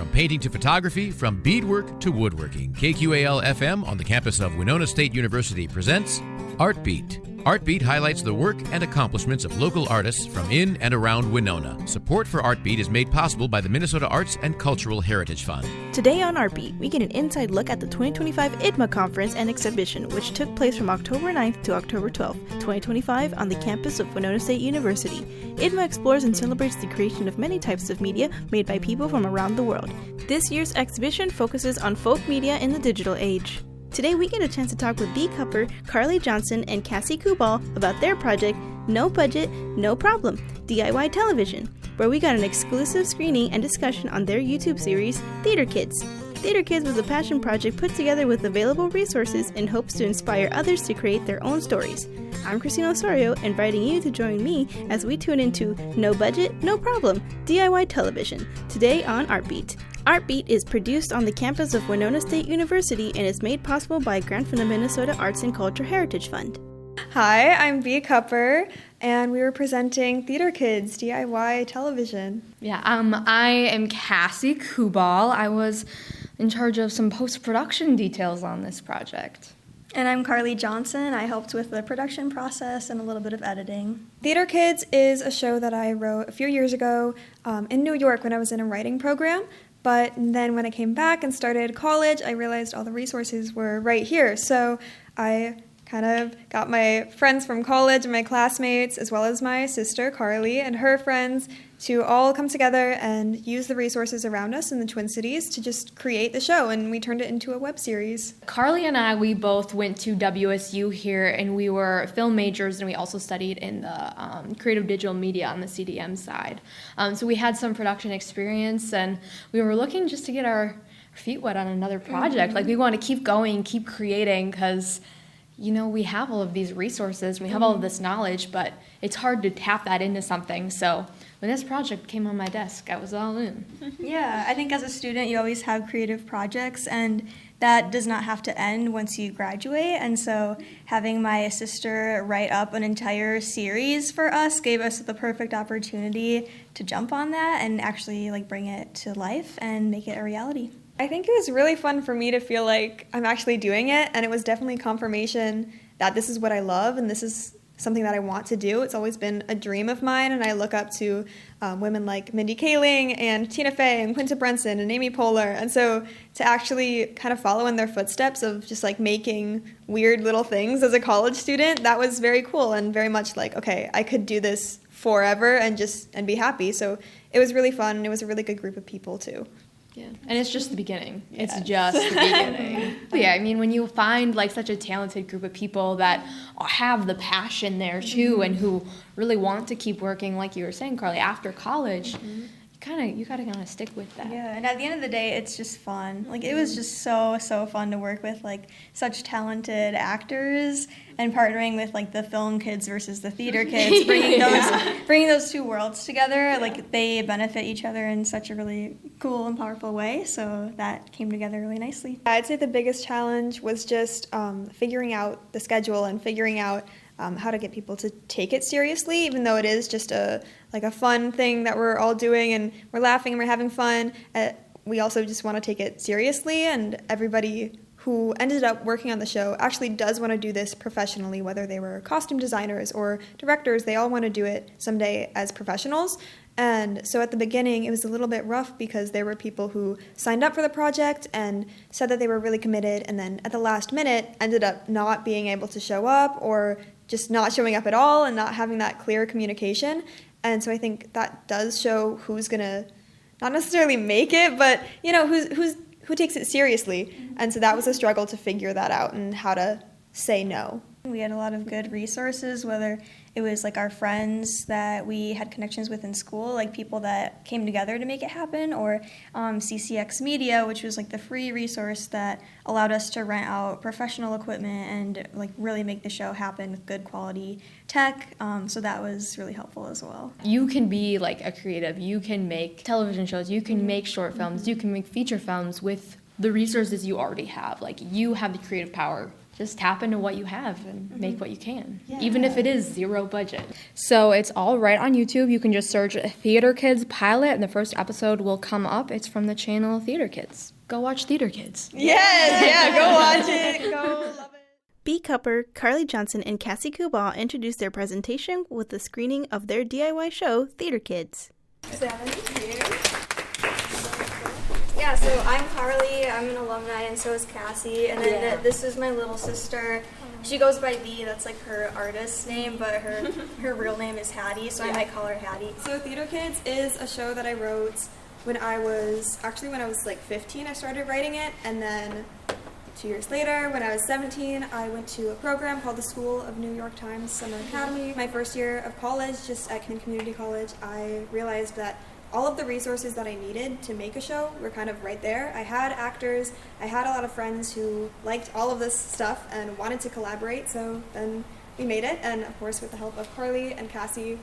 From painting to photography, from beadwork to woodworking, KQAL-FM on the campus of Winona State University presents Artbeat. Artbeat highlights the work and accomplishments of local artists from in and around Winona. Support for Artbeat is made possible by the Minnesota Arts and Cultural Heritage Fund. Today on Artbeat, we get an inside look at the 2025 iDMAa Conference and Exhibition, which took place from October 9th to October 12th, 2025 on the campus of Winona State University. iDMAa explores and celebrates the creation of many types of media made by people from around the world. This year's exhibition focuses on folk media in the digital age. Today we get a chance to talk with Bea Kupper, Karleigh Johnson, and Cassie Kuball about their project, No Budget, No Problem, DIY Television, where we got an exclusive screening and discussion on their YouTube series, Theater Kids. Theater Kids was a passion project put together with available resources in hopes to inspire others to create their own stories. I'm Kristine Osorio, inviting you to join me as we tune into No Budget, No Problem, DIY Television, today on Artbeat. Artbeat is produced on the campus of Winona State University and is made possible by a grant from the Minnesota Arts and Cultural Heritage Fund. Hi, I'm Bea Kupper, and we were presenting Theater Kids, DIY Television. I am Cassie Kuball. I was in charge of some post-production details on this project. And I'm Karleigh Johnson. I helped with the production process and a little bit of editing. Theater Kids is a show that I wrote a few years ago in New York when I was in a writing program. But then when I came back and started college, I realized all the resources were right here. So I kind of got my friends from college and my classmates, as well as my sister, Karleigh, and her friends to all come together and use the resources around us in the Twin Cities to just create the show, and we turned it into a web series. Karleigh and I, we both went to WSU here, and we were film majors, and we also studied in the creative digital media on the CDM side. So we had some production experience, and we were looking just to get our feet wet on another project. Mm-hmm. Like, we want to keep going, keep creating, because we have all of these resources, we have all of this knowledge, but it's hard to tap that into something. So when this project came on my desk, I was all in. Yeah, I think as a student, you always have creative projects, and that does not have to end once you graduate. And so having my sister write up an entire series for us gave us the perfect opportunity to jump on that and actually bring it to life and make it a reality. I think it was really fun for me to feel like I'm actually doing it, and it was definitely confirmation that this is what I love and this is something that I want to do. It's always been a dream of mine, and I look up to women like Mindy Kaling and Tina Fey and Quinta Brunson and Amy Poehler, and so to actually kind of follow in their footsteps of just making weird little things as a college student, that was very cool and very much okay, I could do this forever and be happy. So it was really fun, and it was a really good group of people too. Yeah, and it's just the beginning. Yes. It's just the beginning. But yeah, when you find such a talented group of people that have the passion there too, and who really want to keep working, like you were saying, Karleigh, after college, you gotta kind of stick with that. Yeah, and at the end of the day, it's just fun. It was just so fun to work with such talented actors and partnering with the film kids versus the theater kids, bringing those two worlds together. They benefit each other in such a really cool and powerful way. So that came together really nicely. I'd say the biggest challenge was just figuring out the schedule and figuring out how to get people to take it seriously, even though it is just a fun thing that we're all doing and we're laughing and we're having fun. We also just want to take it seriously, and everybody who ended up working on the show actually does want to do this professionally, whether they were costume designers or directors. They all want to do it someday as professionals. And so at the beginning, it was a little bit rough because there were people who signed up for the project and said that they were really committed, and then at the last minute ended up not being able to show up or just not showing up at all and not having that clear communication. And so I think that does show who's going to not necessarily make it, but who takes it seriously. And so that was a struggle to figure that out and how to say no. We had a lot of good resources, whether it was our friends that we had connections with in school, people that came together to make it happen, or CCX Media, which was the free resource that allowed us to rent out professional equipment and really make the show happen with good quality tech. So that was really helpful as well. You can be a creative. You can make television shows. You can make short films. You can make feature films with the resources you already have. You have the creative power just tap into what you have and make what you can, even if it is zero budget. So it's all right on YouTube. You can just search Theater Kids Pilot, and the first episode will come up. It's from the channel Theater Kids. Go watch Theater Kids. Yes, go watch it. Go love it. Bea Kupper, Karleigh Johnson, and Cassie Kuball introduced their presentation with the screening of their DIY show, Theater Kids. Yeah, so I'm Karleigh, I'm an alumni, and so is Cassie, and then this is my little sister. She goes by Bea, that's like her artist name, but her real name is Hattie, so I might call her Hattie. So Theater Kids is a show that I wrote when I was like 15, I started writing it, and then 2 years later, when I was 17, I went to a program called the School of New York Times Summer Academy. My first year of college, just at Community College, I realized that all of the resources that I needed to make a show were kind of right there. I had actors, I had a lot of friends who liked all of this stuff and wanted to collaborate, so then we made it, and of course with the help of Karleigh and Cassie,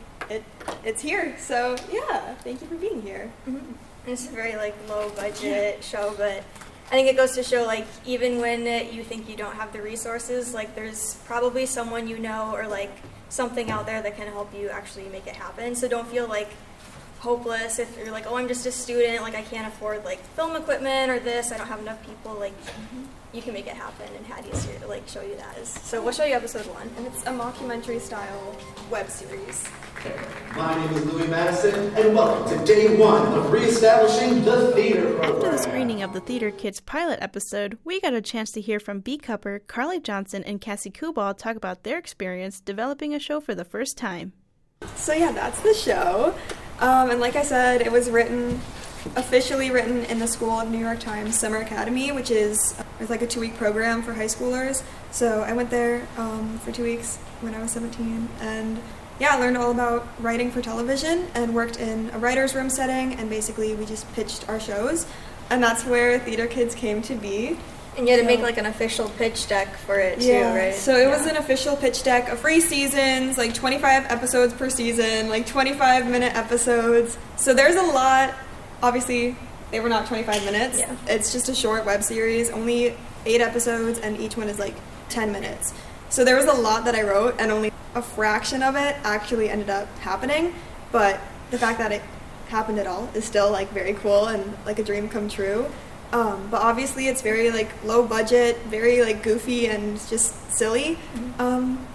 it's here. So yeah, thank you for being here. Mm-hmm. It's a very like low budget show, but I think it goes to show like even when you think you don't have the resources, like there's probably someone you know or like something out there that can help you actually make it happen. So don't feel like hopeless if you're like, oh, I'm just a student, like I can't afford like film equipment or this, I don't have enough people, like you can make it happen, and Hattie's here to like show you that. So we'll show you episode 1. And it's a mockumentary style web series. My name is Louis Madison, and welcome to day 1 of reestablishing the theater program. After the screening of the Theater Kids pilot episode, we got a chance to hear from Bea Kupper, Karleigh Johnson, and Cassie Kuball talk about their experience developing a show for the first time. So yeah, that's the show. And like I said, it was officially written in the School of New York Times Summer Academy, which is like a 2-week program for high schoolers. So I went there for 2 weeks when I was 17, and yeah, I learned all about writing for television and worked in a writer's room setting, and basically we just pitched our shows, and that's where Theater Kids came to be. And you had to make like an official pitch deck for it too, right? So it was an official pitch deck of 3 seasons, like 25 episodes per season, like 25-minute episodes. So there's a lot. Obviously, they were not 25 minutes. Yeah. It's just a short web series, only 8 episodes, and each one is like 10 minutes. So there was a lot that I wrote, and only a fraction of it actually ended up happening. But the fact that it happened at all is still like very cool and like a dream come true. But obviously it's very like low budget, very like goofy and just silly.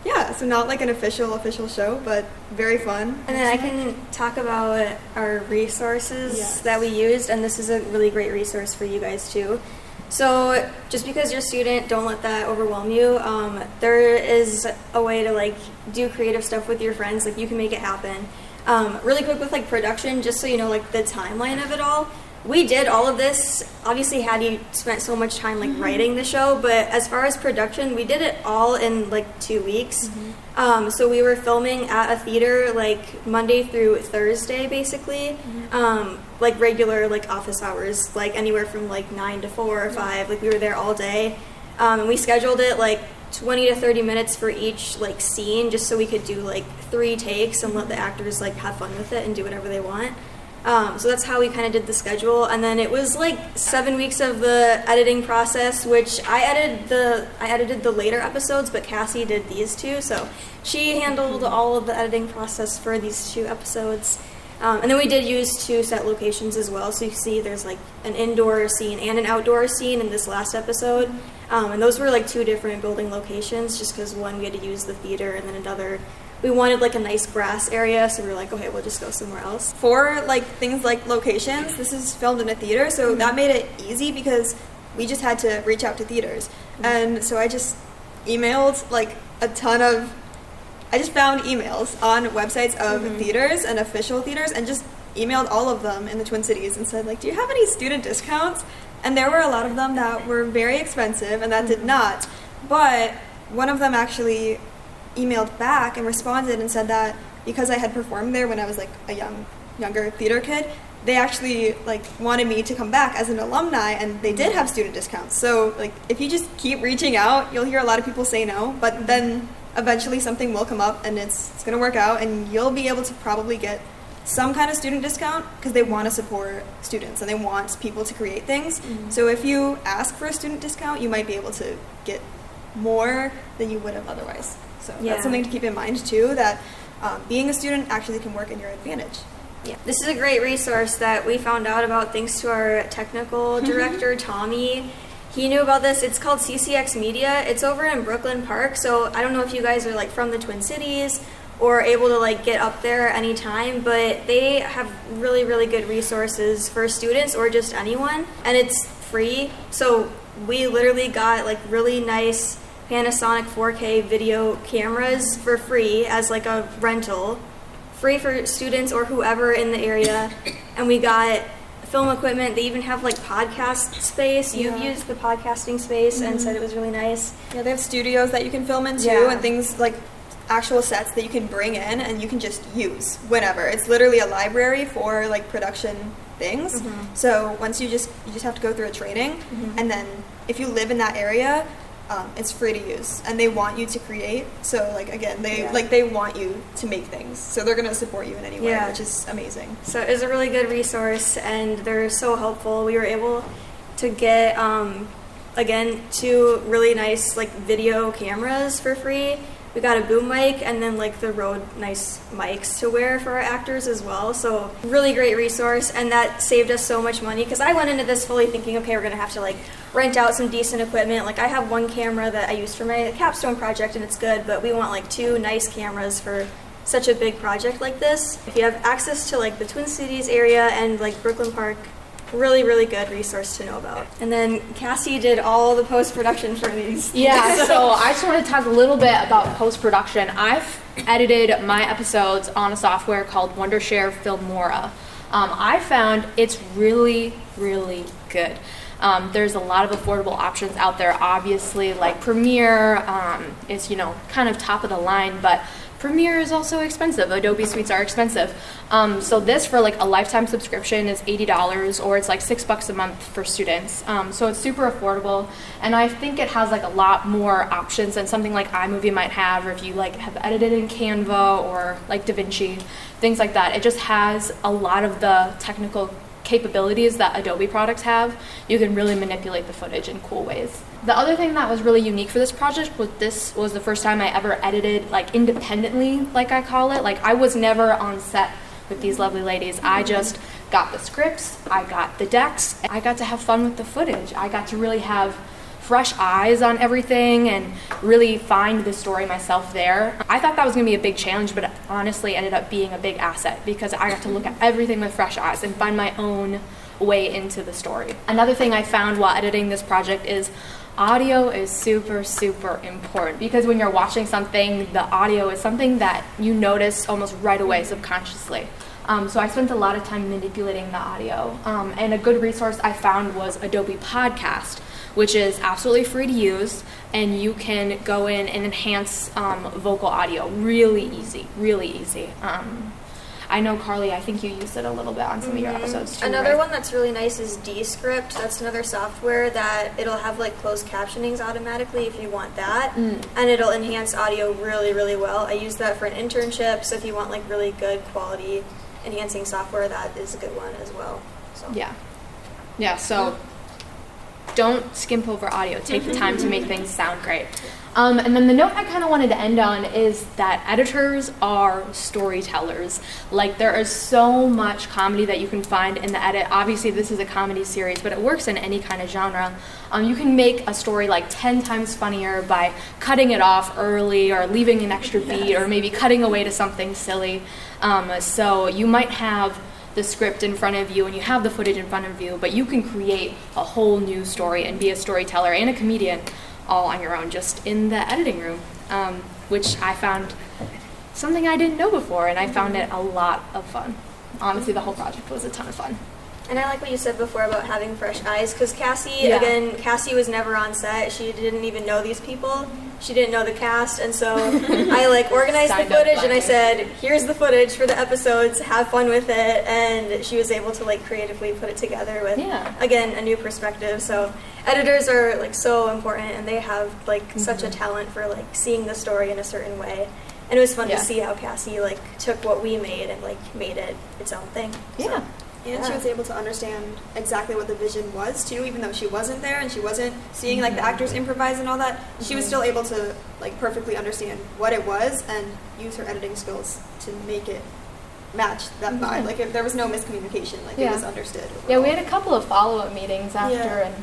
Yeah, so not like an official show, but very fun. And then I can talk about our resources that we used, and this is a really great resource for you guys too. So just because you're a student, don't let that overwhelm you. There is a way to like do creative stuff with your friends, like you can make it happen. Really quick with like production, just so you know like the timeline of it all. We did all of this. Obviously, Hattie spent so much time like writing the show, but as far as production, we did it all in like 2 weeks. So we were filming at a theater like Monday through Thursday, basically, like regular like office hours, like anywhere from like 9 to 4 or 5. Like we were there all day, and we scheduled it like 20 to 30 minutes for each like scene, just so we could do like 3 takes and let the actors like have fun with it and do whatever they want. So that's how we kind of did the schedule, and then it was like 7 weeks of the editing process, which I edited the later episodes, but Cassie did these 2, so she handled all of the editing process for these 2 episodes. And then we did use 2 set locations as well, so you can see there's like an indoor scene and an outdoor scene in this last episode, and those were like 2 different building locations, just because one we had to use the theater, and then another we wanted like a nice grass area, so we were like, okay, we'll just go somewhere else. For like things like locations, this is filmed in a theater, so that made it easy because we just had to reach out to theaters. And so I just emailed like I just found emails on websites of theaters and official theaters, and just emailed all of them in the Twin Cities and said like, do you have any student discounts? And there were a lot of them that were very expensive and that did not. But one of them actually emailed back and responded and said that because I had performed there when I was like a younger theater kid, they actually like wanted me to come back as an alumni, and they did have student discounts. So like if you just keep reaching out, you'll hear a lot of people say no, but then eventually something will come up and it's going to work out, and you'll be able to probably get some kind of student discount because they want to support students and they want people to create things. So if you ask for a student discount, you might be able to get more than you would have otherwise. So Yeah. that's something to keep in mind too, that being a student actually can work in your advantage. Yeah, this is a great resource that we found out about thanks to our technical director, Tommy. He knew about this. It's called CCX Media. It's over in Brooklyn Park. So I don't know if you guys are like from the Twin Cities or able to like get up there anytime, but they have really, really good resources for students or just anyone. And it's free. So we literally got like really nice Panasonic 4K video cameras for free as like a rental. Free for students or whoever in the area, and we got film equipment. They even have like podcast space. You've used the podcasting space and said it was really nice. Yeah, they have studios that you can film in too, and things like actual sets that you can bring in and you can just use whenever. It's literally a library for like production things. So once you just have to go through a training, and then if you live in that area, it's free to use, and they want you to create. So like again, they want you to make things, so they're gonna support you in any way, which is amazing. So it's a really good resource, and they're so helpful. We were able to get again 2 really nice like video cameras for free. We got a boom mic and then like the Rode nice mics to wear for our actors as well. So really great resource, and that saved us so much money, because I went into this fully thinking, okay, we're gonna have to like rent out some decent equipment. Like I have one camera that I used for my capstone project and it's good, but we want like 2 nice cameras for such a big project like this. If you have access to like the Twin Cities area and like Brooklyn Park, really, really good resource to know about. And then Cassie did all the post-production for these. Yeah, so I just want to talk a little bit about post-production. I've edited my episodes on a software called Wondershare Filmora. I found it's really, really good. There's a lot of affordable options out there. Obviously, like Premiere is, kind of top of the line, but Premiere is also expensive. Adobe Suites are expensive. So this for like a lifetime subscription is $80, or it's like $6 a month for students. So it's super affordable, and I think it has like a lot more options than something like iMovie might have, or if you like have edited in Canva or like DaVinci, things like that. It just has a lot of the technical capabilities that Adobe products have. You can really manipulate the footage in cool ways. The other thing that was really unique for this project was this was the first time I ever edited like independently, like I call it. Like I was never on set with these lovely ladies. I just got the scripts, I got the decks, I got to have fun with the footage. I got to really have fresh eyes on everything and really find the story myself there. I thought that was going to be a big challenge, but it honestly ended up being a big asset, because I got to look at everything with fresh eyes and find my own way into the story. Another thing I found while editing this project is audio is super, super important, because when you're watching something, the audio is something that you notice almost right away subconsciously. So I spent a lot of time manipulating the audio. And a good resource I found was Adobe Podcast, which is absolutely free to use, and you can go in and enhance vocal audio really easy, really easy. I know, Karleigh, I think you used it a little bit on some of your episodes too. Another right? one that's really nice is Descript. That's another software that it'll have like closed captionings automatically if you want that, and it'll enhance audio really, really well. I use that for an internship, so if you want like really good quality enhancing software, that is a good one as well. So. Yeah, so don't skimp over audio. Take the time to make things sound great. And then the note I kind of wanted to end on is that editors are storytellers. Like, there is so much comedy that you can find in the edit. Obviously, this is a comedy series, but it works in any kind of genre. You can make a story like 10 times funnier by cutting it off early, or leaving an extra beat, or maybe cutting away to something silly. So you might have the script in front of you and you have the footage in front of you, but you can create a whole new story and be a storyteller and a comedian all on your own, just in the editing room, which I found something I didn't know before, and I found it a lot of fun. Honestly, the whole project was a ton of fun. And I like what you said before about having fresh eyes, because Cassie was never on set. She didn't even know these people. She didn't know the cast, and so I organized the footage, and I said, here's the footage for the episodes, have fun with it, and she was able to creatively put it together with, again, a new perspective. So editors are so important, and they have such a talent for seeing the story in a certain way. And it was fun to see how Cassie took what we made and made it its own thing. Yeah. So. And she was able to understand exactly what the vision was too, even though she wasn't there and she wasn't seeing like the actors improvise and all that. She was still able to like perfectly understand what it was and use her editing skills to make it match that vibe. Like if there was no miscommunication, like it was understood. Overall. Yeah, we had a couple of follow-up meetings after, and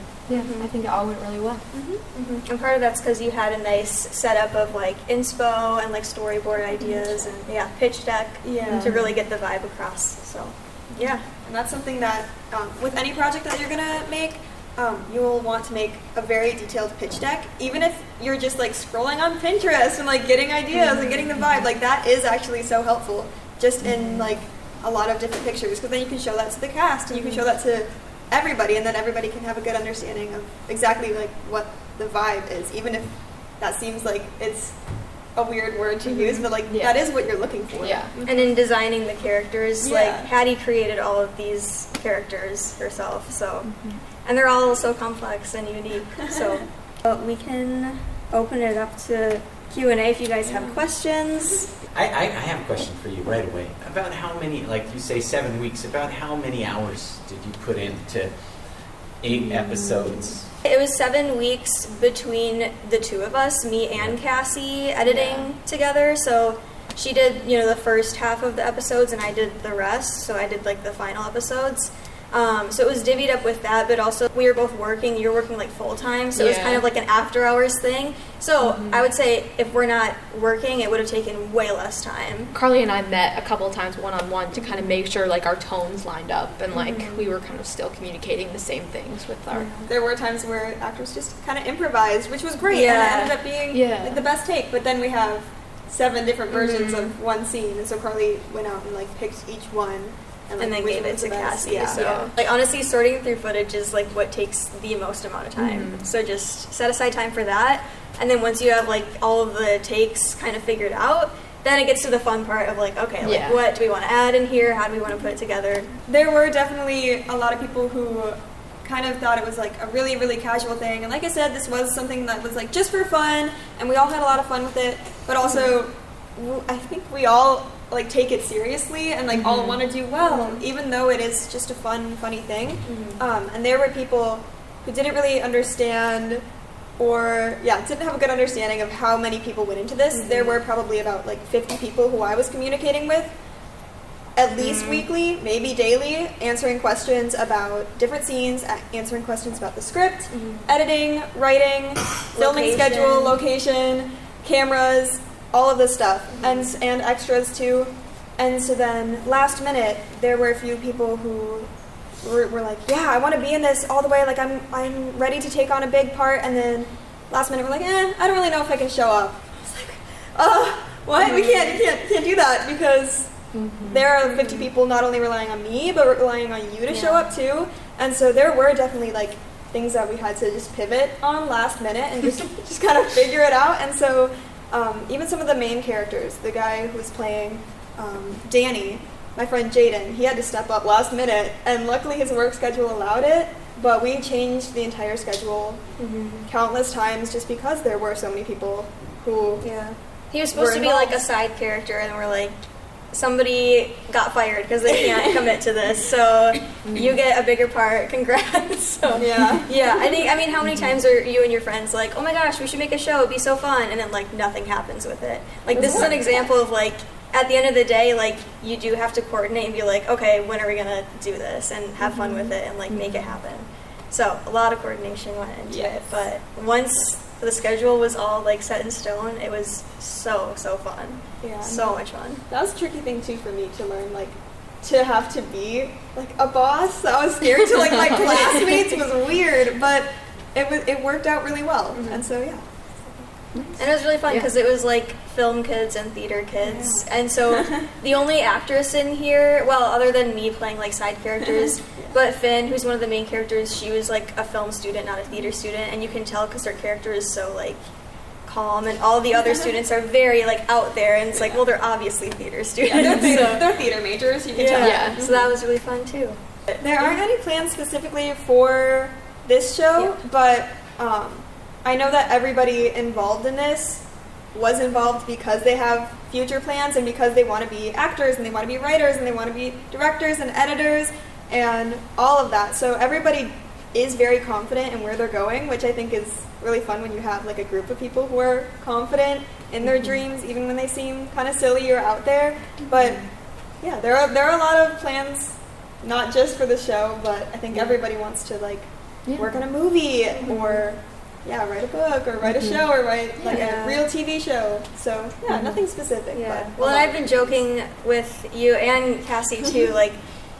I think it all went really well. And part of that's because you had a nice setup of like inspo and like storyboard ideas and pitch deck to really get the vibe across. So and that's something that with any project that you're gonna make, you will want to make a very detailed pitch deck, even if you're just like scrolling on Pinterest and like getting ideas and getting the vibe. Like that is actually so helpful, just in like a lot of different pictures, because then you can show that to the cast and you can show that to everybody, and then everybody can have a good understanding of exactly like what the vibe is, even if that seems like it's a weird word to use, but like that is what you're looking for. And in designing the characters, like Hattie created all of these characters herself, so and they're all so complex and unique. So we can open it up to Q&A if you guys have questions. I have a question for you right away. About how many, like you say 7 weeks, about how many hours did you put into 8 episodes? It was 7 weeks between the two of us, me and Cassie, editing together. So she did, the first half of the episodes and I did the rest. So I did like the final episodes. So it was divvied up with that, but also we were both working. You were working like full time, so it was kind of like an after hours thing. So I would say if we're not working, it would have taken way less time. Karleigh and I met a couple of times one-on-one to kind of make sure like our tones lined up and like we were kind of still communicating the same things with our... There were times where actors just kind of improvised, which was great, and it ended up being like, the best take. But then we have 7 different versions of one scene, and so Karleigh went out and like picked each one. And then gave it to Cassie. Like honestly, sorting through footage is like what takes the most amount of time. So just set aside time for that. And then once you have like all of the takes kind of figured out, then it gets to the fun part of like, okay, like what do we want to add in here? How do we want to put it together? There were definitely a lot of people who kind of thought it was like a really, really casual thing. And like I said, this was something that was like just for fun, and we all had a lot of fun with it. But also, I think we all like take it seriously and like all want to do well, even though it is just a fun, funny thing. And there were people who didn't really understand or didn't have a good understanding of how many people went into this. There were probably about like 50 people who I was communicating with at least weekly, maybe daily, answering questions about different scenes, answering questions about the script, editing, writing, filming schedule, location, cameras, all of this stuff, and extras too. And so then last minute, there were a few people who were like, I want to be in this all the way, like I'm ready to take on a big part. And then last minute we're like, I don't really know if I can show up. It's like, what? We can't do that, because there are 50 people not only relying on me, but relying on you to show up too. And so there were definitely like things that we had to just pivot on last minute and just kind of figure it out. And so even some of the main characters, the guy who was playing Danny, my friend Jaden, he had to step up last minute, and luckily his work schedule allowed it, but we changed the entire schedule countless times just because there were so many people who he was supposed to be like a side character, and we're like, somebody got fired because they can't commit to this, so you get a bigger part. Congrats. So, I mean, how many times are you and your friends like, oh my gosh, we should make a show, it'd be so fun, and then like nothing happens with it. Like this is an example of like, at the end of the day, like you do have to coordinate and be like, okay, when are we gonna do this, and have fun with it and like make it happen. So a lot of coordination went into it, but once the schedule was all like set in stone, it was so fun. So much fun. That was a tricky thing too for me to learn, like to have to be like a boss. That was scary to like my classmates. It was weird, but it worked out really well. And so and it was really fun because it was like film kids and theater kids, and so the only actress in here, well, other than me playing like side characters, but Finn, who's one of the main characters, she was like a film student, not a theater student, and you can tell because her character is so like calm, and all the other students are very like out there, and it's like, well, they're obviously theater students. They're theater majors, you can tell. So that was really fun too. There aren't any plans specifically for this show, but I know that everybody involved in this was involved because they have future plans and because they want to be actors and they want to be writers and they want to be directors and editors. and all of that. So everybody is very confident in where they're going, which I think is really fun when you have like a group of people who are confident in their dreams, even when they seem kind of silly or out there. But yeah, there are a lot of plans, not just for the show, but I think everybody wants to like work on a movie or write a book or write a show or write like a real TV show. So nothing specific. Yeah. But Well, and I've been joking with you and Cassie too, like,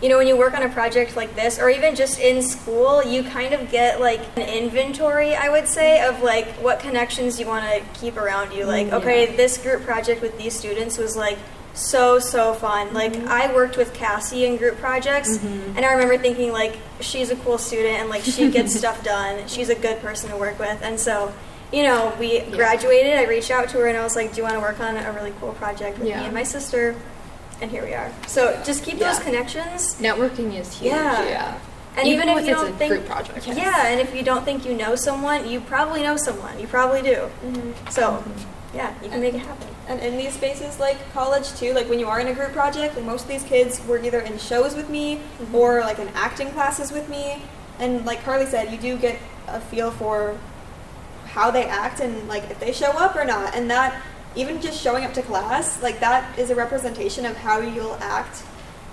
you know, when you work on a project like this, or even just in school, you kind of get like an inventory, I would say, of like what connections you want to keep around you. Like, okay, this group project with these students was like so fun. Like, I worked with Cassie in group projects, and I remember thinking like, she's a cool student and like she gets stuff done. She's a good person to work with. And so, you know, we graduated, I reached out to her and I was like, do you want to work on a really cool project with me and my sister? And here we are. So just keep those connections. Networking is huge. Yeah. And even if if you it's don't a think, group project. Yeah, and if you don't think you know someone, you probably know someone. You probably do. So, yeah, you can make it happen. And in these spaces like college too, like when you are in a group project, like most of these kids were either in shows with me or like in acting classes with me. And like Karleigh said, you do get a feel for how they act and like if they show up or not. And that, even just showing up to class, like that is a representation of how you'll act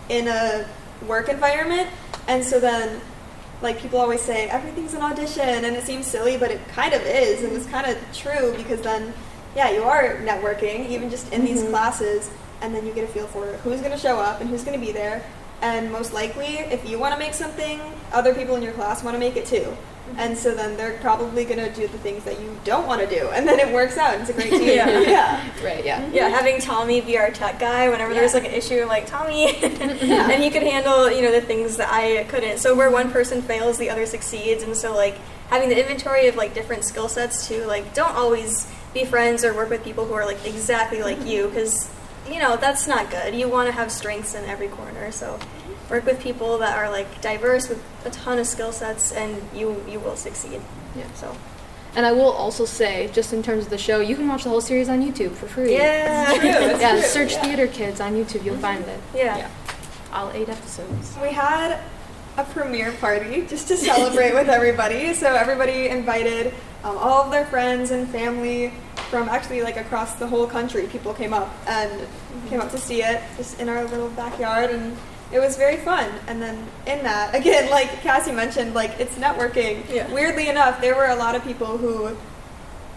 in a work environment. And so then, like people always say, everything's an audition, and it seems silly, but it kind of is, and it's kind of true because then, you are networking, even just in these classes, and then you get a feel for who's going to show up and who's going to be there. And most likely, if you want to make something, other people in your class want to make it too. And so then they're probably going to do the things that you don't want to do. And then it works out. It's a great team. Right, Yeah, having Tommy be our tech guy whenever there's like an issue, like, Tommy. And he could handle, you know, the things that I couldn't. So where one person fails, the other succeeds. And so, like, having the inventory of, like, different skill sets, too. Like, don't always be friends or work with people who are, like, exactly like you. Because, you know, that's not good. You want to have strengths in every corner. So work with people that are like diverse with a ton of skill sets, and you will succeed. So, and I will also say, just in terms of the show, you can watch the whole series on YouTube for free. Yeah, search Theater Kids on YouTube, you'll find it. Yeah. All 8 episodes. We had a premiere party just to celebrate with everybody. So everybody invited all of their friends and family from actually like across the whole country. People came up to see it just in our little backyard, and it was very fun. And then in that, again, like Cassie mentioned, like it's networking. Yeah. Weirdly enough, there were a lot of people who,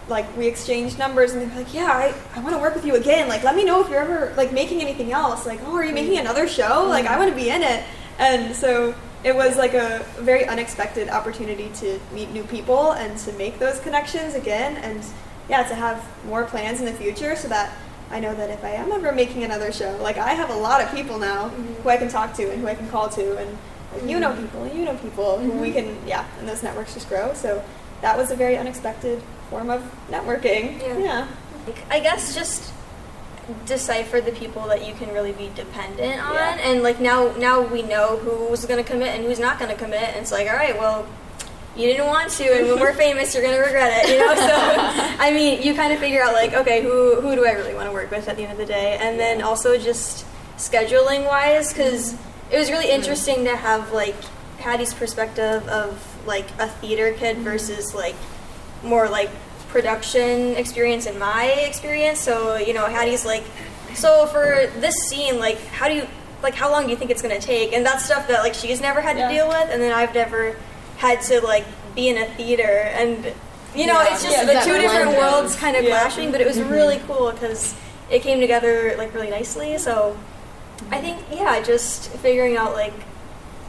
like, we exchanged numbers and they were like, I want to work with you again. Like, let me know if you're ever, like, making anything else. Like, oh, are you making another show? Like, I want to be in it. And so it was, like, a very unexpected opportunity to meet new people and to make those connections again. And, to have more plans in the future so that I know that if I am ever making another show, like, I have a lot of people now who I can talk to and who I can call to, and like, you know people and you know people who we can, and those networks just grow. So that was a very unexpected form of networking. Yeah. I guess just decipher the people that you can really be dependent on, and like now we know who's going to commit and who's not going to commit, and it's like, all right, well, you didn't want to, and when we're famous, you're going to regret it, you know? So, I mean, you kind of figure out, like, okay, who do I really want to work with at the end of the day? And then also just scheduling-wise, because it was really interesting to have, like, Hattie's perspective of, like, a theater kid versus, like, more, like, production experience and my experience. So, you know, Hattie's like, so for this scene, like, how long do you think it's going to take? And that's stuff that, like, she's never had to deal with, and then I've never had to, like, be in a theater, and, you know, it's just the two different worlds kind of clashing, but it was really cool because it came together, like, really nicely. So I think, just figuring out, like,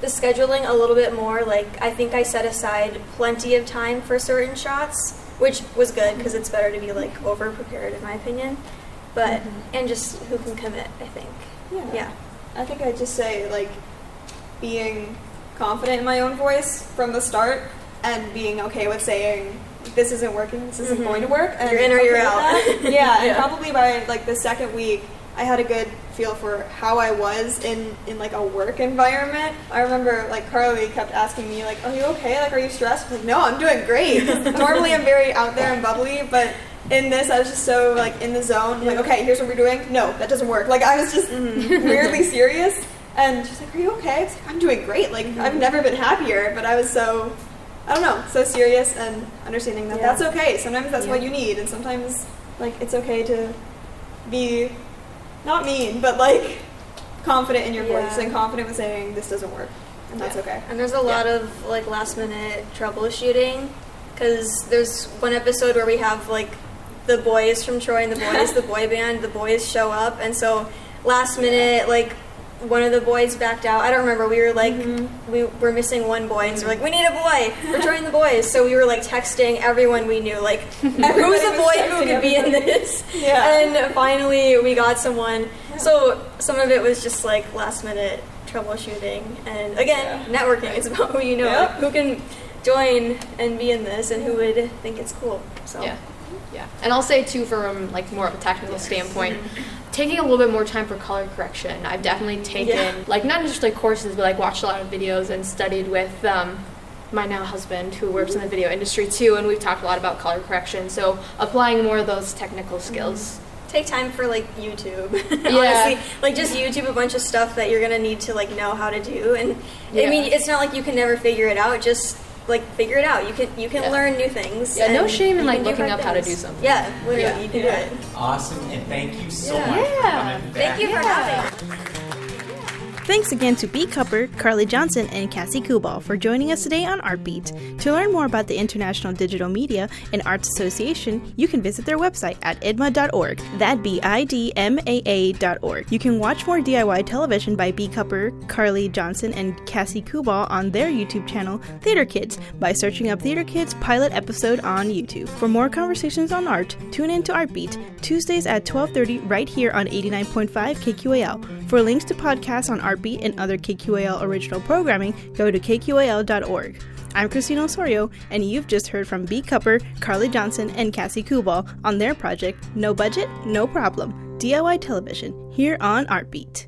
the scheduling a little bit more. Like, I think I set aside plenty of time for certain shots, which was good because it's better to be, like, over-prepared, in my opinion. But, and just who can commit, I think. Yeah. I think I'd just say, like, being confident in my own voice from the start and being okay with saying, this isn't working, this isn't going to work. And you're in or you're out. And probably by, like, the second week, I had a good feel for how I was in like, a work environment. I remember, like, Karleigh kept asking me, like, are you okay? Like, are you stressed? I'm like, no, I'm doing great. Normally I'm very out there and bubbly, but in this, I was just so, like, in the zone. Like, okay, here's what we're doing. No, that doesn't work. Like, I was just weirdly serious. And she's like, are you okay? I was like, I'm doing great. Like, I've never been happier, but I was so, I don't know, so serious and understanding that that's okay. Sometimes that's what you need, and sometimes, like, it's okay to be, not mean, but, like, confident in your voice and confident with saying, this doesn't work, and that's okay. And there's a lot of, like, last-minute troubleshooting, because there's one episode where we have, like, the boys from Troy and the boys, the boy band, the boys show up, and so last minute, like, one of the boys backed out. I don't remember. We were like, we were missing one boy, and so we're like, we need a boy. We're trying the boys. So we were like texting everyone we knew, like, who's the boy who could be in this? And finally, we got someone. So some of it was just like last minute troubleshooting, and again, networking. It's about who you know, like, who can join and be in this, and who would think it's cool. So. Yeah, and I'll say too, from like more of a technical standpoint, taking a little bit more time for color correction. I've definitely taken like not just like courses, but like watched a lot of videos and studied with my now husband, who works in the video industry too, and we've talked a lot about color correction. So applying more of those technical skills. Take time for like YouTube. Honestly, like just YouTube a bunch of stuff that you're gonna need to like know how to do, and I mean, it's not like you can never figure it out. Just like figure it out. You can learn new things. Yeah, no shame in like looking up how to do something. Yeah, literally, you can do it. Awesome, and thank you so much for coming back. Thank you for having me. Thanks again to Bea Kupper, Karleigh Johnson, and Cassie Kuball for joining us today on Artbeat. To learn more about the International Digital Media and Arts Association, you can visit their website at idmaa.org. That'd be IDMAA.org. You can watch more DIY television by Bea Kupper, Karleigh Johnson, and Cassie Kuball on their YouTube channel, Theater Kids, by searching up Theater Kids pilot episode on YouTube. For more conversations on art, tune in to Artbeat, Tuesdays at 12:30 right here on 89.5 KQAL. For links to podcasts on Artbeat and other KQAL original programming, go to kqal.org. I'm Kristine Osorio, and you've just heard from Bea Kupper, Karleigh Johnson, and Cassie Kuball on their project, No Budget, No Problem, DIY Television, here on Artbeat.